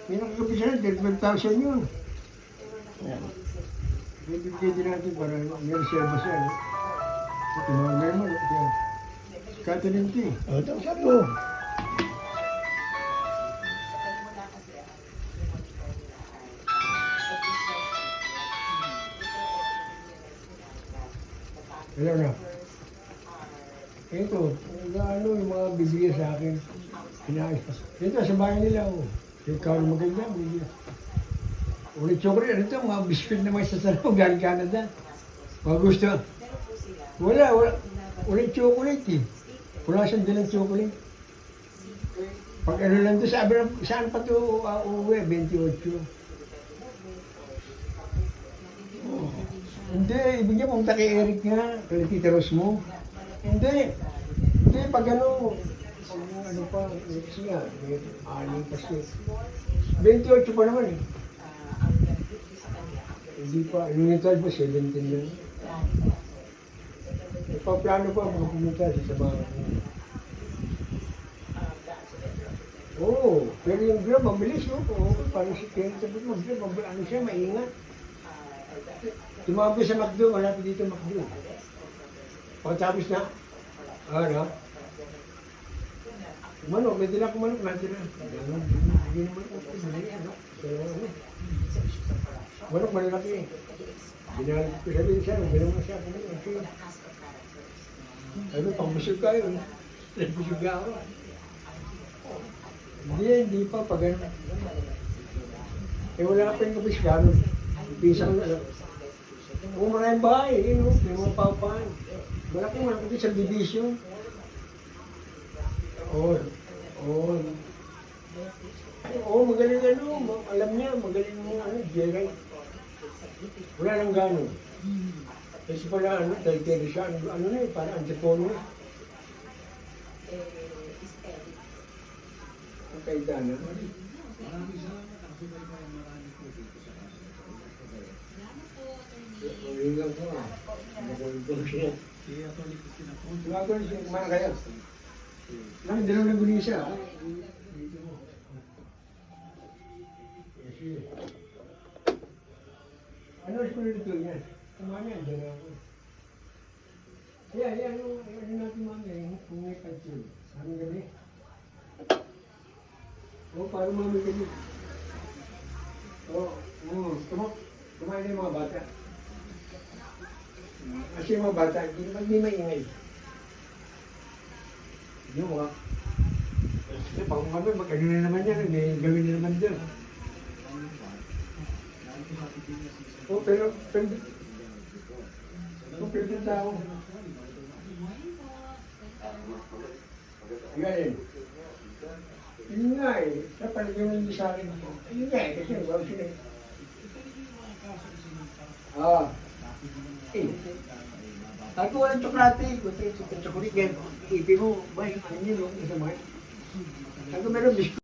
May nakakabisa na, 35,000 yun. Yan. Bibigyan din natin para may reserva siya. No? Tumawagay mo. Katalinti. O, ito, sapo. Alam na. Ito, ano yung mga bibigyan sa akin. Inaayos. Ito, sa bahay nila. Oh. Yung Carl maganda, bibigyan. Ulit chocolate, ano ito, mga biscuit na may sasalaw, galing Canada. Mga gusto. Wala. Ulit chocolate eh. Wala siyang dalang chocolate. Pag ano lang ito, sabi na, saan pa ito uuwi? 28. Oh. Hindi, ibigyan mo kay Eric nga, kay Tita Ros mo. Hindi, pag ano pa, kasi nga, may kasi. 28 pa naman eh. Hindi pa, limited pa, 17 lang. Ipaplano pa mga pumunta sa sabahan. Oo, pero yung Grab, mabilis no? Parang si Ken, sabi ko, ano siya, maingat. Tumawag sa McDo, malapit dito McDo. Pagkatapos na, ano? Manok, may dila ko manok, natin na. Hindi naman ako, manok, malaki eh. Binalit ko sabi siya, gano'n siya, ano, pang-busog kayo. Busog ako. Hindi pa, pag ano. Eh, wala pa yung kapis gano'n. Pisang na lang. Kung maraming bahay, may mga papahan. Malaki man kasi sa division. Magaling ano, alam niya, magaling mo Jerry. Wala nang gano'n. Kasi pala dahil siya, ano na eh, parang antipono. Ang kaidana. Lang ko ah. Nagawin siya. Gagawin siya, kumana kayo. Lang, hindi lang nagunin siya. Ano ko nito yan? Kumana yan, dyan ako. Ano natin mga kung may kantin. Anong gabi? Parang mga gabi. Kumain na yung mga bata. Kasi yung mga bata, hindi maingay. Yung mga, kasi pag kami, mag-ano na naman yan, may gawin na naman dyan. Pero yung tao. Yan. Yun nga eh, sa panagyan hindi sa akin. Yun nga eh, kasi wala sila eh. Ako walang tsokolate, chocolate, ipi mo, ba yung ano yun, isa mo. Ako meron biskuit.